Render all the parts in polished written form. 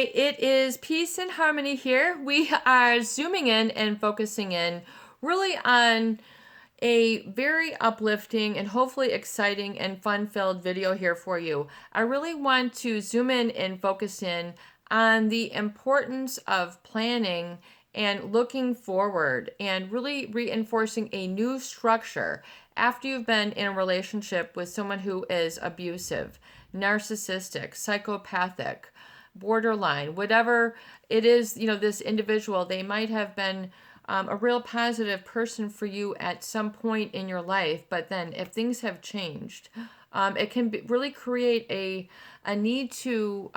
Hey, it is Peace and Harmony here. We are zooming in and focusing in really on a very uplifting and hopefully exciting and fun-filled video here for you. I really want to zoom in and focus in on the importance of planning and looking forward and really reinforcing a new structure after you've been in a relationship with someone who is abusive, narcissistic, psychopathic, borderline, whatever it is, this individual, they might have been a real positive person for you at some point in your life, but then if things have changed, it can really create a need to,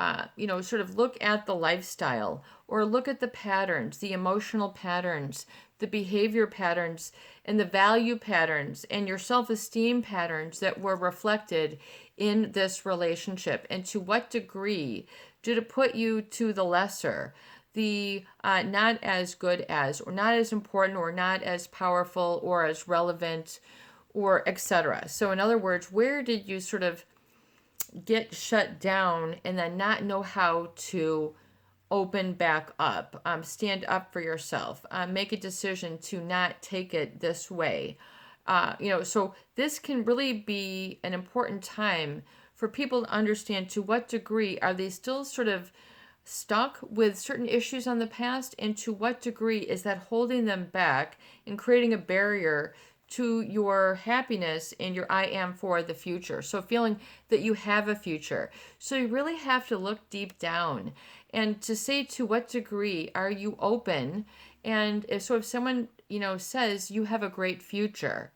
sort of look at the lifestyle or look at the patterns, the emotional patterns, the behavior patterns, and the value patterns, and your self-esteem patterns that were reflected in this relationship, and to what degree did it put you to the lesser, the not as good as, or not as important, or not as powerful, or as relevant, or etc. So in other words, where did you sort of get shut down and then not know how to open back up, stand up for yourself, make a decision to not take it this way? So this can really be an important time for people to understand to what degree are they still sort of stuck with certain issues on the past, and to what degree is that holding them back and creating a barrier to your happiness and your I am for the future. So feeling that you have a future. So you really have to look deep down and to say to what degree are you open, and if someone, says you have a great future,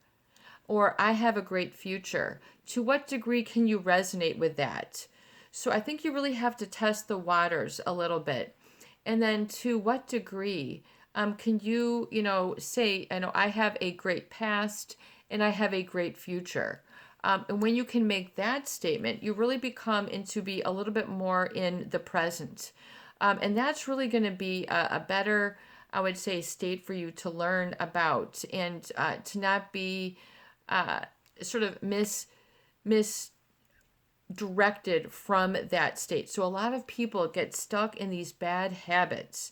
or I have a great future, to what degree can you resonate with that? So I think you really have to test the waters a little bit. And then to what degree can you, say, I have a great past and I have a great future. And when you can make that statement, you really become into be a little bit more in the present. And that's really going to be a better, I would say, state for you to learn about, and to not be sort of misdirected from that state. So a lot of people get stuck in these bad habits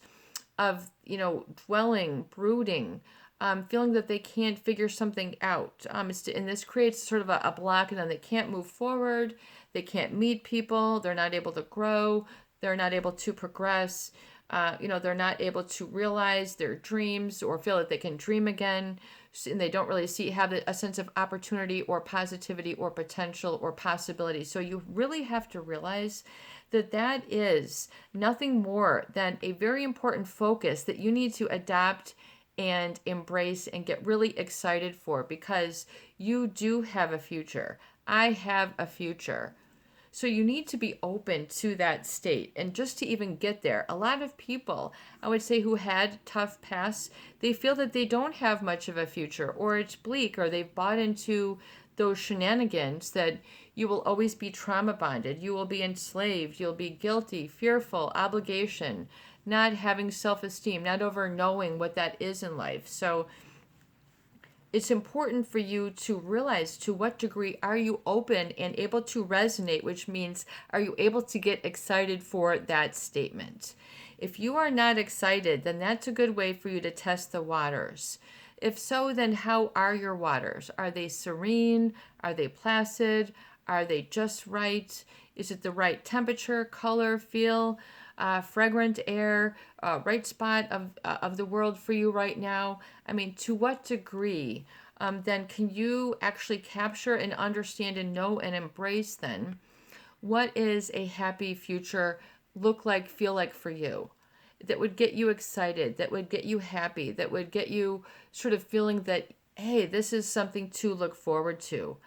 of, dwelling, brooding, feeling that they can't figure something out. And this creates sort of a block, and then they can't move forward. They can't meet people. They're not able to grow. They're not able to progress. They're not able to realize their dreams or feel that they can dream again. And they don't really have a sense of opportunity or positivity or potential or possibility. So you really have to realize that that is nothing more than a very important focus that you need to adopt and embrace and get really excited for, because you do have a future. I have a future. So you need to be open to that state. And just to even get there, a lot of people, I would say, who had tough pasts, they feel that they don't have much of a future, or it's bleak, or they've bought into those shenanigans that you will always be trauma bonded, you will be enslaved, you'll be guilty, fearful, obligation, not having self-esteem, not over knowing what that is in life. So it's important for you to realize to what degree are you open and able to resonate, which means are you able to get excited for that statement. If you are not excited, then that's a good way for you to test the waters. If so, then how are your waters? Are they serene? Are they placid? Are they just right? Is it the right temperature, color, feel, fragrant air, right spot of the world for you right now? I mean, to what degree then can you actually capture and understand and know and embrace then what is a happy future look like, feel like for you? That would get you excited, that would get you happy, that would get you sort of feeling that, hey, this is something to look forward to.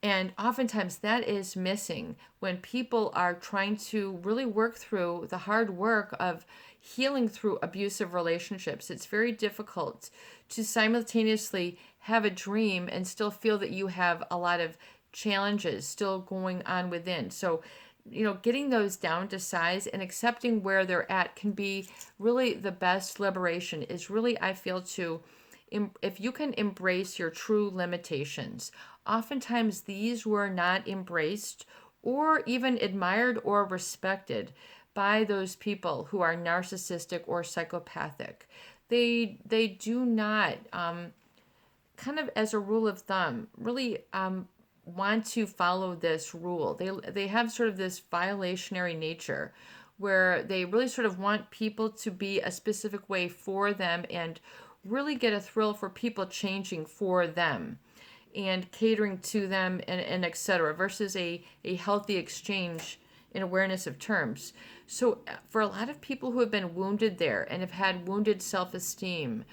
And oftentimes that is missing when people are trying to really work through the hard work of healing through abusive relationships. It's very difficult to simultaneously have a dream and still feel that you have a lot of challenges still going on within. So, getting those down to size and accepting where they're at can be really the best liberation. Is really, I feel, if you can embrace your true limitations. Oftentimes these were not embraced or even admired or respected by those people who are narcissistic or psychopathic. They do not, kind of as a rule of thumb, really want to follow this rule. They have sort of this violationary nature where they really sort of want people to be a specific way for them and really get a thrill for people changing for them and catering to them and etc. versus a healthy exchange in awareness of terms. So for a lot of people who have been wounded there and have had wounded self-esteem,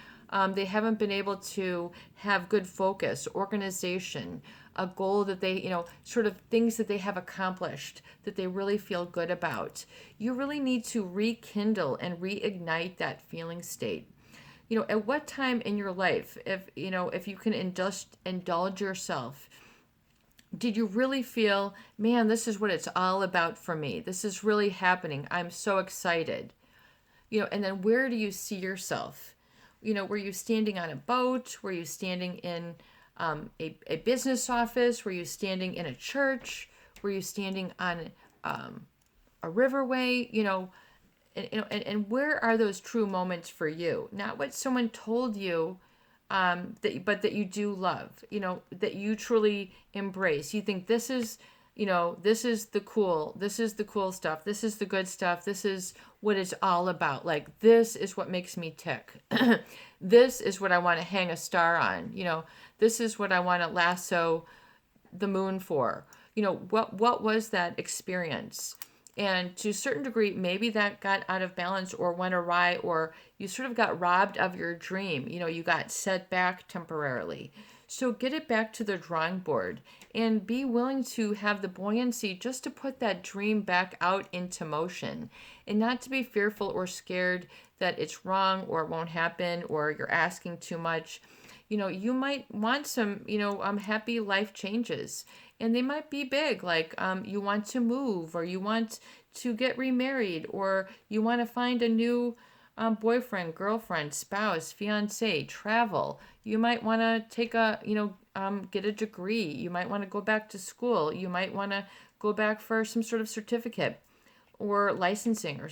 they haven't been able to have good focus, organization, a goal that they, sort of things that they have accomplished that they really feel good about. You really need to rekindle and reignite that feeling state. At what time in your life, if you can indulge yourself, did you really feel, man, this is what it's all about for me? This is really happening. I'm so excited. And then where do you see yourself? Were you standing on a boat? Were you standing in a business office? Were you standing in a church? Were you standing on a riverway? And where are those true moments for you? Not what someone told you, but that you do love, that you truly embrace. You think this is the cool stuff. This is the good stuff. This is what it's all about. Like, this is what makes me tick. This is what I want to hang a star on. This is what I want to lasso the moon for. What was that experience? And to a certain degree, maybe that got out of balance or went awry, or you sort of got robbed of your dream. You got set back temporarily. So get it back to the drawing board and be willing to have the buoyancy just to put that dream back out into motion, and not to be fearful or scared that it's wrong or it won't happen or you're asking too much. You might want some, happy life changes, and they might be big, like you want to move, or you want to get remarried, or you want to find a new boyfriend, girlfriend, spouse, fiance, travel. You might want to take get a degree. You might want to go back to school. You might want to go back for some sort of certificate or licensing, or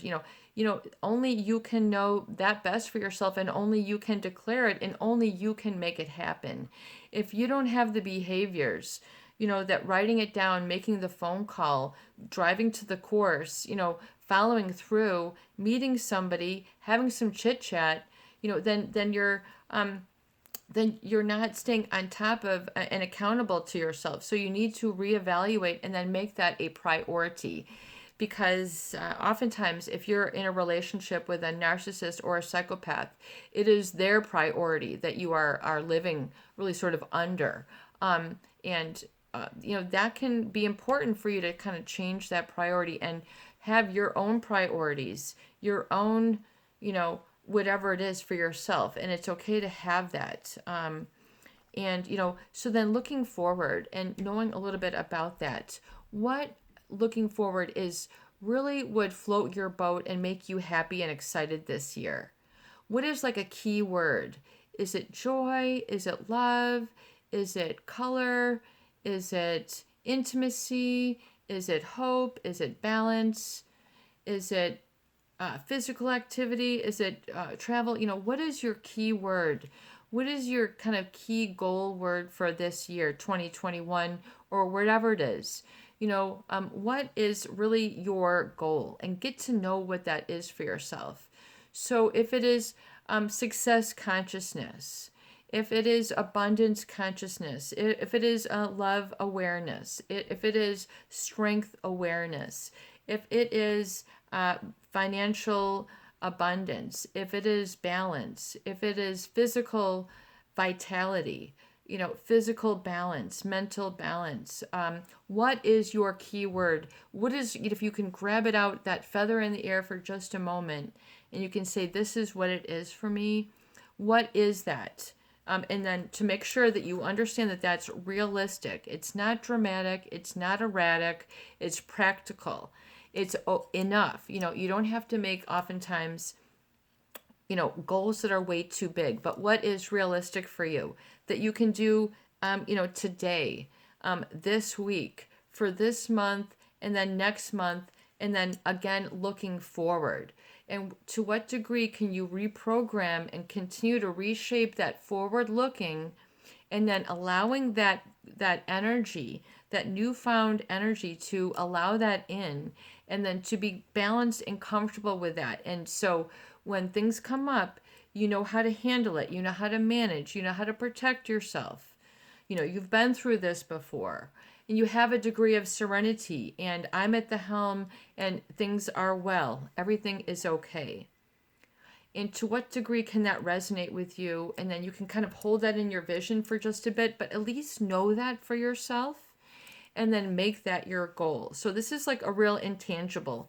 only you can know that best for yourself, and only you can declare it, and only you can make it happen. If you don't have the behaviors, that writing it down, making the phone call, driving to the course, following through, meeting somebody, having some chit chat, then you're not staying on top of and accountable to yourself. So you need to reevaluate and then make that a priority. Because oftentimes, if you're in a relationship with a narcissist or a psychopath, it is their priority that you are living really sort of under. That can be important for you to kind of change that priority and have your own priorities, your own, whatever it is for yourself. And it's okay to have that. So then looking forward and knowing a little bit about that, what looking forward is really would float your boat and make you happy and excited this year? What is like a key word? Is it joy? Is it love? Is it color? Is it intimacy? Is it hope? Is it balance? Is it physical activity? Is it travel? What is your key word? What is your kind of key goal word for this year, 2021, or whatever it is? What is really your goal, and get to know what that is for yourself. So if it is success consciousness, if it is abundance consciousness, if it is love awareness, if it is strength awareness, if it is financial abundance, if it is balance, if it is physical vitality, physical balance, mental balance. What is your key word? What is, if you can grab it out, that feather in the air for just a moment, and you can say, this is what it is for me. What is that? And then to make sure that you understand that that's realistic. It's not dramatic. It's not erratic. It's practical. It's enough. You don't have to make oftentimes, goals that are way too big, but what is realistic for you that you can do, today, this week, for this month, and then next month, and then again looking forward. And to what degree can you reprogram and continue to reshape that forward looking, and then allowing that energy, that newfound energy, to allow that in, and then to be balanced and comfortable with that. And so when things come up, you know how to handle it, you know how to manage, you know how to protect yourself. You know, you've been through this before, and you have a degree of serenity, and I'm at the helm, and things are well, everything is okay. And to what degree can that resonate with you? And then you can kind of hold that in your vision for just a bit, but at least know that for yourself, and then make that your goal. So this is like a real intangible.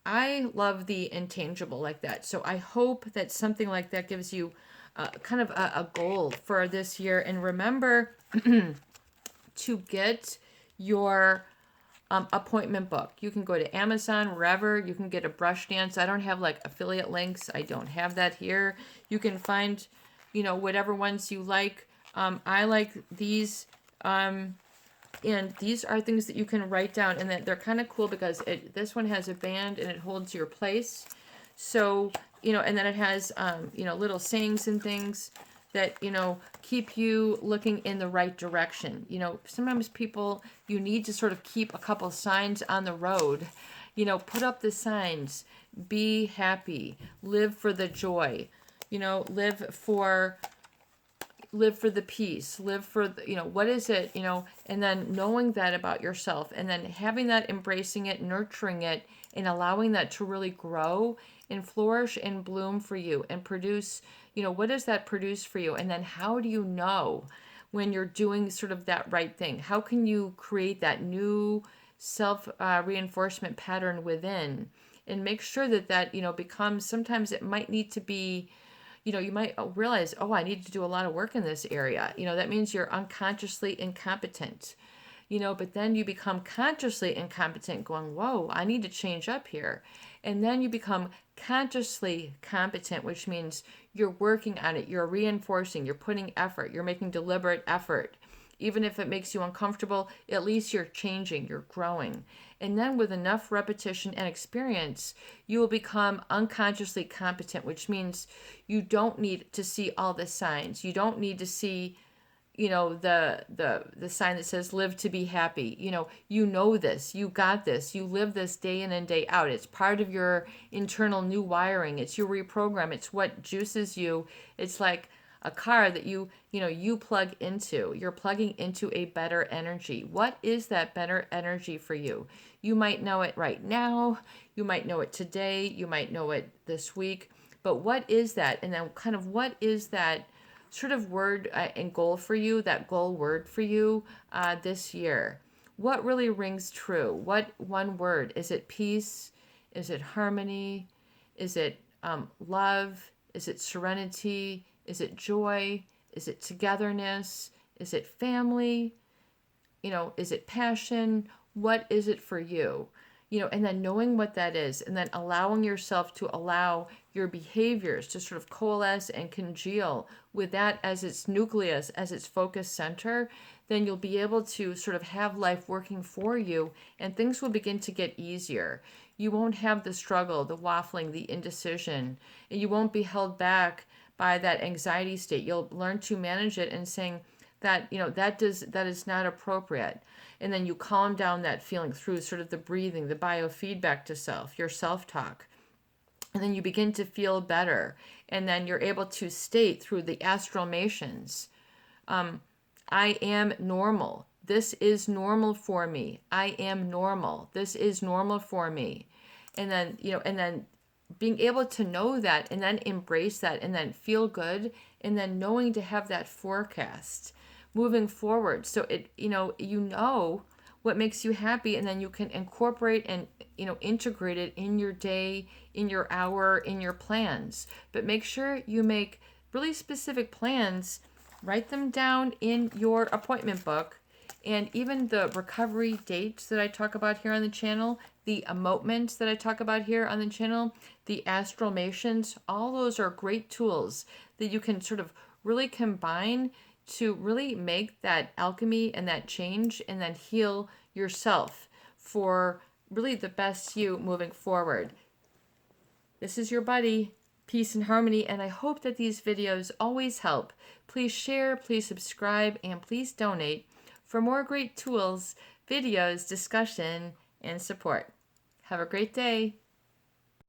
I love the intangible like that. So I hope that something like that gives you kind of a goal for this year. And remember to get your appointment book. You can go to Amazon, wherever. You can get a brush dance. I don't have like affiliate links. I don't have that here. You can find, whatever ones you like. I like these. And these are things that you can write down, and that they're kind of cool because this one has a band and it holds your place. So, and then it has, little sayings and things that, keep you looking in the right direction. Sometimes people, you need to sort of keep a couple signs on the road, put up the signs, be happy, live for the joy, live for the peace, live for, what is it, and then knowing that about yourself, and then having that, embracing it, nurturing it, and allowing that to really grow and flourish and bloom for you and produce, what does that produce for you? And then how do you know when you're doing sort of that right thing? How can you create that new self reinforcement pattern within, and make sure that becomes, sometimes it might need to be, you might realize, oh, I need to do a lot of work in this area. That means you're unconsciously incompetent, but then you become consciously incompetent, going, whoa, I need to change up here. And then you become consciously competent, which means you're working on it, you're reinforcing, you're putting effort, you're making deliberate effort. Even if it makes you uncomfortable, at least you're changing, you're growing. And then with enough repetition and experience, you will become unconsciously competent, which means you don't need to see all the signs. You don't need to see, the sign that says live to be happy. You know this, you got this, you live this day in and day out. It's part of your internal new wiring. It's your reprogram. It's what juices you. It's like a car that you plug into. You're plugging into a better energy. What is that better energy for you? You might know it right now. You might know it today. You might know it this week. But what is that? And then kind of what is that sort of word and goal for you, that goal word for you this year? What really rings true? What one word? Is it peace? Is it harmony? Is it love? Is it serenity? Is it joy? Is it togetherness? Is it family? Is it passion? What is it for you? And then knowing what that is, and then allowing yourself to allow your behaviors to sort of coalesce and congeal with that as its nucleus, as its focus center, then you'll be able to sort of have life working for you, and things will begin to get easier. You won't have the struggle, the waffling, the indecision, and you won't be held back by that anxiety state. You'll learn to manage it and saying that, that is not appropriate. And then you calm down that feeling through sort of the breathing, the biofeedback to self, your self-talk. And then you begin to feel better. And then you're able to state through the astralmations, I am normal. This is normal for me. I am normal. This is normal for me. And then, and then being able to know that, and then embrace that, and then feel good, and then knowing to have that forecast moving forward. So it, what makes you happy, and then you can incorporate and, integrate it in your day, in your hour, in your plans. But make sure you make really specific plans, write them down in your appointment book, and even the recovery dates that I talk about here on the channel, the emotements that I talk about here on the channel, the astralmations, all those are great tools that you can sort of really combine to really make that alchemy and that change, and then heal yourself for really the best you moving forward. This is your buddy, Peace and Harmony, and I hope that these videos always help. Please share, please subscribe, and please donate for more great tools, videos, discussion, and support. Have a great day.